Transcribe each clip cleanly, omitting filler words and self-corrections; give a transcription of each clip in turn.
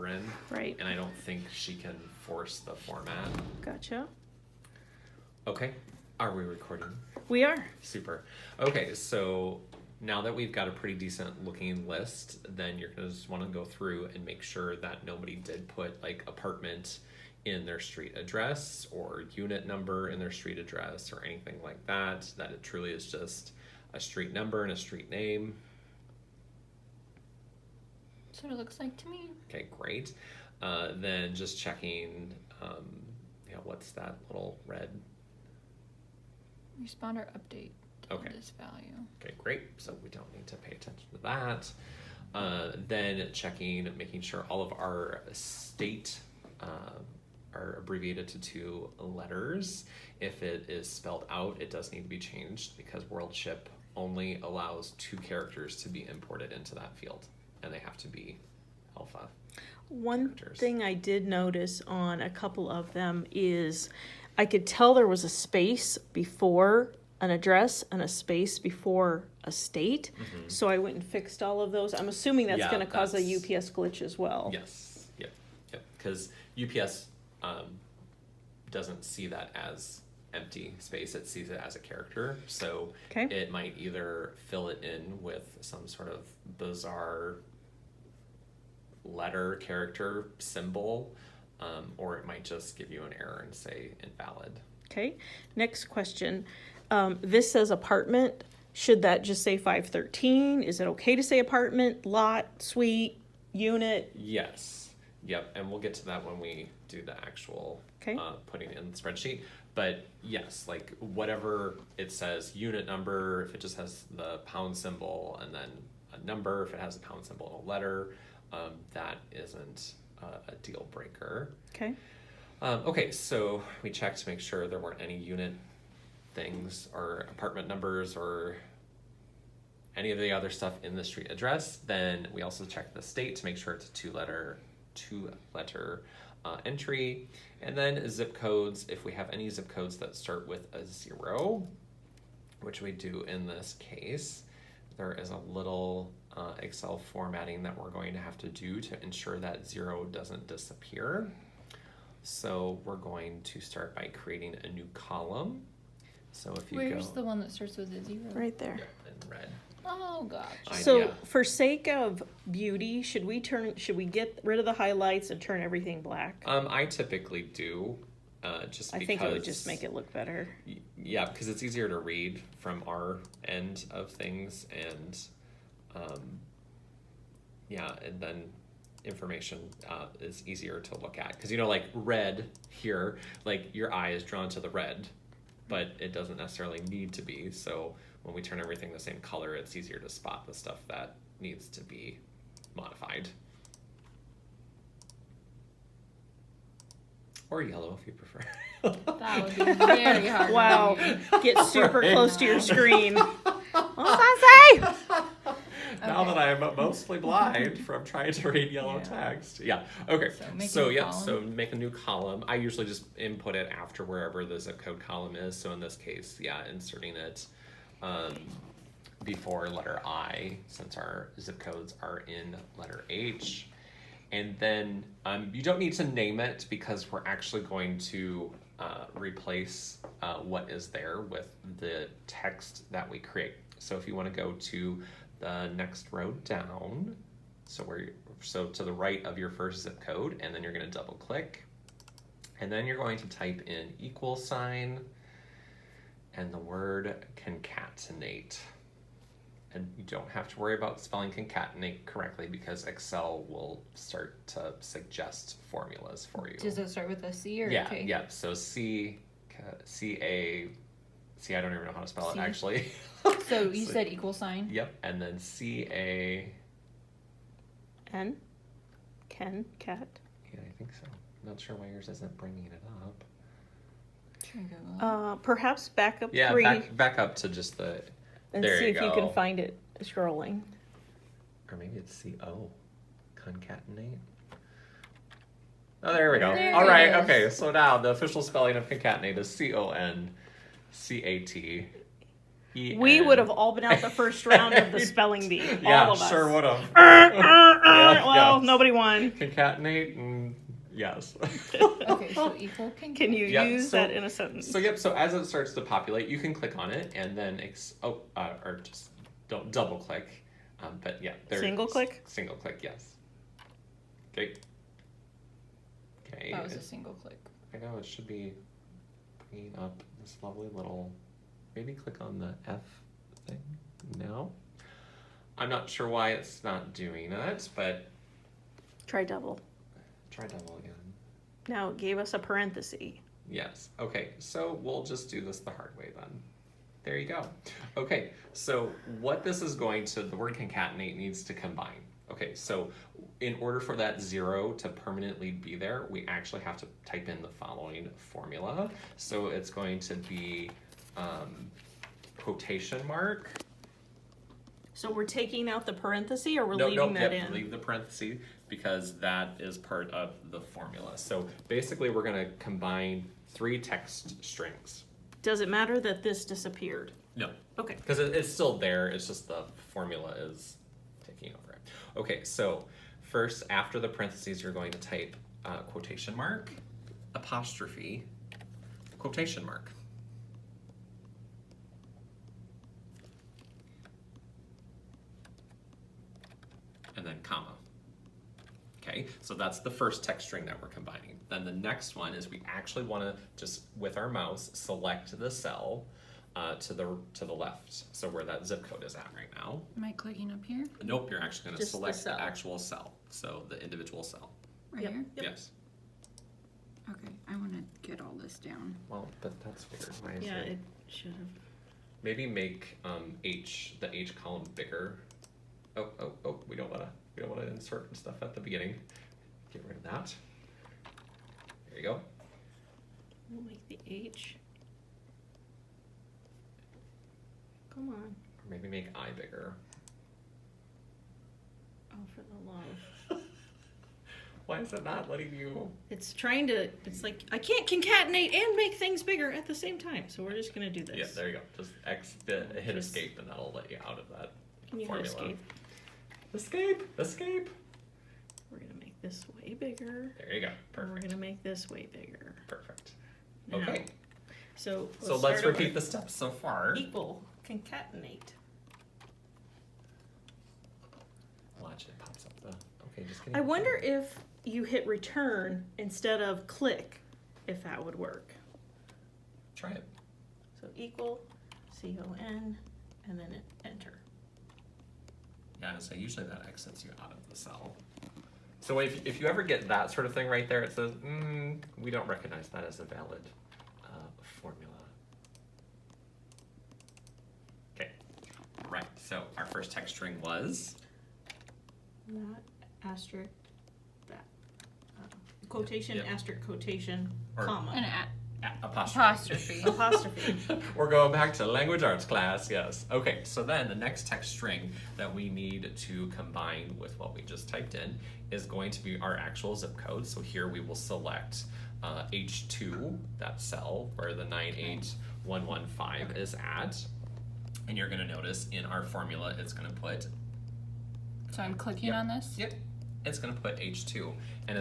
number in. Right. And I don't think she can force the format. Gotcha. Okay. Are we recording? We are. Super. Okay, so now that we've got a pretty decent looking list, then you're going to just want to go through and make sure that nobody did put like apartment in their street address or unit number in their street address or anything like that, that it truly is just a street number and a street name. That's what it looks like to me. Okay, great. Then just checking, what's that little red? Responder update. Okay. This value. Okay, great. So we don't need to pay attention to that. Then checking, making sure all of our state are abbreviated to 2 letters. If it is spelled out, it does need to be changed because WorldShip only allows 2 characters to be imported into that field, and they have to be alpha. One characters. thing I did notice on a couple of them is I could tell there was a space before an address and a space before a state. Mm-hmm. So I went and fixed all of those. I'm assuming that's Yeah, going to cause a that's- UPS glitch as well. Yes. Yep. Because UPS doesn't see that as empty space. It sees it as a character. So Okay. it might either fill it in with some sort of bizarre letter, character, symbol, or it might just give you an error and say invalid. Okay. Next question. This says apartment. Should that just say 513? Is it okay to say apartment, lot, suite, unit? Yes. Yep. And we'll get to that when we do the actual Okay. putting in the spreadsheet. But yes, like whatever it says, unit number, if it just has the pound symbol and then a number, if it has a pound symbol and a letter, that isn't a deal breaker. Okay. Okay, so we checked to make sure there weren't any unit things or apartment numbers or any of the other stuff in the street address. Then we also checked the state to make sure it's a two-letter entry. And then zip codes, if we have any zip codes that start with a 0, which we do in this case, there is a little Excel formatting that we're going to have to do to ensure that 0 doesn't disappear. So we're going to start by creating a new column. So if you Where's go the one that starts with a 0? Right there. in red. Oh gosh. So Yeah. for sake of beauty, should we get rid of the highlights and turn everything black? I typically do, just I because think it would just make it look better. Yeah, because it's easier to read from our end of things, and and then information is easier to look at. Because like red here, like your eye is drawn to the red, but it doesn't necessarily need to be. So when we turn everything the same color, it's easier to spot the stuff that needs to be modified. Or yellow if you prefer. That would be very hard. Wow. To read. Get super close to your screen. What does that say? Now Okay. that I'm mostly blind from trying to read yellow Yeah. text. Yeah. Okay. So make a So new yeah. column. So make a new column. I usually just input it after wherever the zip code column is. So in this case, inserting it before letter I, since our zip codes are in letter H. And then you don't need to name it because we're actually going to replace what is there with the text that we create. So if you want to go to the next row down, so to the right of your first zip code, and then you're going to double click, and then you're going to type in $, and the word concatenate. And you don't have to worry about spelling concatenate correctly because Excel will start to suggest formulas for you. Does it start with a C or a Yeah, K? yeah. So C A. See, I don't even know how to spell it C? actually. So you said equal sign? Yep, and then CA. N? Ken? Cat? Yeah, I think so. Not sure why yours isn't bringing it up. Should I go Perhaps back up Yeah, 3 back up to just the. and there see you if you can go. find it scrolling. Or maybe it's CO. Concatenate. Oh, there we go. There All it right, is. okay. So now the official spelling of concatenate is CONCAT. We would have all been out the first round of the spelling bee. Yeah, all of us. sure would have. Well, nobody won. Concatenate and yes. Okay, so equal Can you Yep, use so- that in a sentence? So yep. So as it starts to populate, you can click on it and then or just don't double click. But yeah, Single click? Single click, yes. Okay. Okay. That was a single click. I know it should be bringing up this lovely little. Maybe click on the F thing. No. I'm not sure why it's not doing it, but Try double. try double again. Now it gave us a parenthesis. Yes. Okay, so we'll just do this the hard way then. There you go. Okay, so what this is going to, the word concatenate needs to combine. Okay, so in order for that 0 to permanently be there, we actually have to type in the following formula. So it's going to be quotation mark. So we're taking out the parenthesis or we're No, leaving that yep, in? leave the parentheses because that is part of the formula. So basically we're gonna combine 3 text strings. Does it matter that this disappeared? No, Okay. because it's still there, it's just the formula is taking over it. Okay, so first after the parentheses you're going to type quotation mark, apostrophe, quotation mark. And then comma. Okay, so that's the first text string that we're combining. Then the next one is we actually want to just with our mouse select the cell to the left, so where that zip code is at right now. Am I clicking up here? Nope, you're actually going to Just the select the cell. actual cell, so the individual cell. Right Yep. here? Yep. Yes. Okay, I want to get all this down. Well, but that's weird. Why is Yeah, it? it should have. Maybe make the H column bigger. Oh, we don't wanna insert stuff at the beginning. Get rid of that. There you go. We'll make the H. Come on. Or maybe make I bigger. Oh, for the love. Why is it not letting you? It's trying to, it's like, I can't concatenate and make things bigger at the same time. So we're just going to do this. Yeah, there you go. Just hit Just- escape and that'll let you out of that Can you hit formula. escape? Escape. We're going to make this way bigger. There you go. And we're Perfect. going to make this way bigger. Perfect. Now, Okay. So So let's repeat the steps so far. Equal, concatenate. Watch it pops up the. Okay, just kidding. I wonder if you hit return instead of click, if that would work. Try it. So equal, CON, and then enter. Yeah, so usually that exits you out of the cell. So if you ever get that sort of thing right there, it says, we don't recognize that as a valid formula. Okay, right, so our first text string was? That asterisk, that quotation, Yep. asterisk, quotation, Or- comma, An Apostrophe. apostrophe. apostrophe. We're going back to language arts class, yes. Okay, so then the next text string that we need to combine with what we just typed in is going to be our actual zip code. So here we will select H2, that cell where the 98115 is at. And you're gonna notice in our formula, it's gonna put, So I'm clicking Yep. on this? yep, it's gonna put H2 and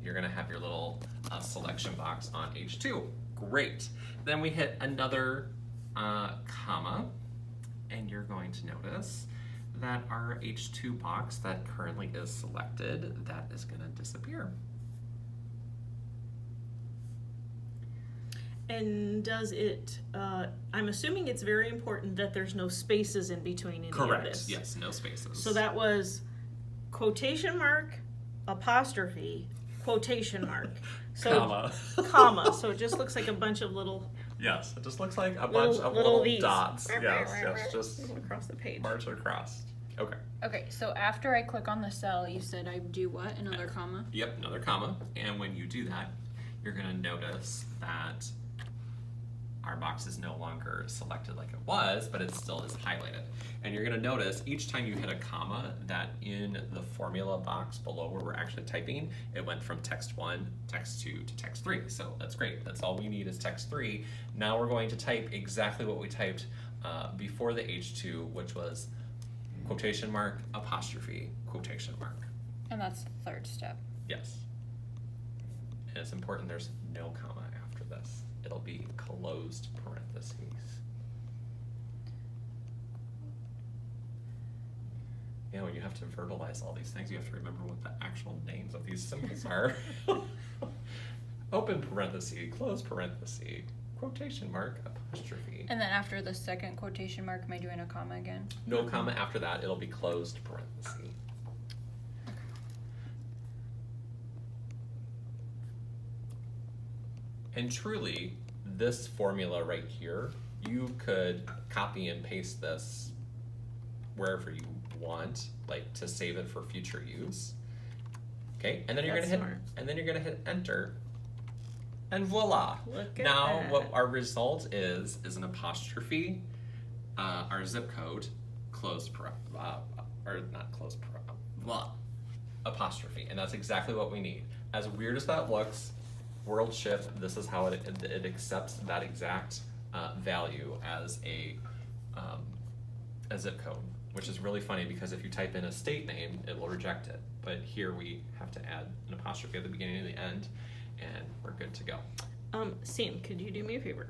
you're gonna have your little selection box on H2. Great. Then we hit another comma, and you're going to notice that our H2 box that currently is selected, that is gonna disappear. And does it, I'm assuming it's very important that there's no spaces in between any of Correct, this. yes, no spaces. So that was quotation mark, apostrophe, quotation mark. So, comma. comma. So it just looks like a bunch of little Yes, it just looks like a Little- bunch of little little V's. dots. Yes, just across the page. march across. Okay. Okay, so after I click on the cell, you said I do what? Another comma? Yep, another comma. And when you do that, you're gonna notice that our box is no longer selected like it was, but it still is highlighted. And you're gonna notice each time you hit a comma that in the formula box below where we're actually typing, it went from text 1, text 2 to text 3. So that's great. That's all we need is text 3. Now we're going to type exactly what we typed before the H2, which was quotation mark, apostrophe, quotation mark. And that's the third step. Yes. And it's important there's no comma after this. It'll be closed parentheses. Yeah, when you have to verbalize all these things, you have to remember what the actual names of these symbols are. Open parenthesis, close parenthesis, quotation mark, apostrophe. And then after the second quotation mark, am I doing a comma again? No comma after that, it'll be closed parenthesis. And truly, this formula right here, you could copy and paste this wherever you want, like to save it for future use. Okay, and then you're That's gonna hit, smart. and then you're gonna hit enter, and voila! Look at Now, that. what our result is an apostrophe, our zip code, closed or not closed blah, apostrophe, and that's exactly what we need. As weird as that looks, WorldShip, this is how it accepts that exact value as a zip code, which is really funny because if you type in a state name, it will reject it. But here we have to add an apostrophe at the beginning and the end, and we're good to go. Sam, could you do me a favor?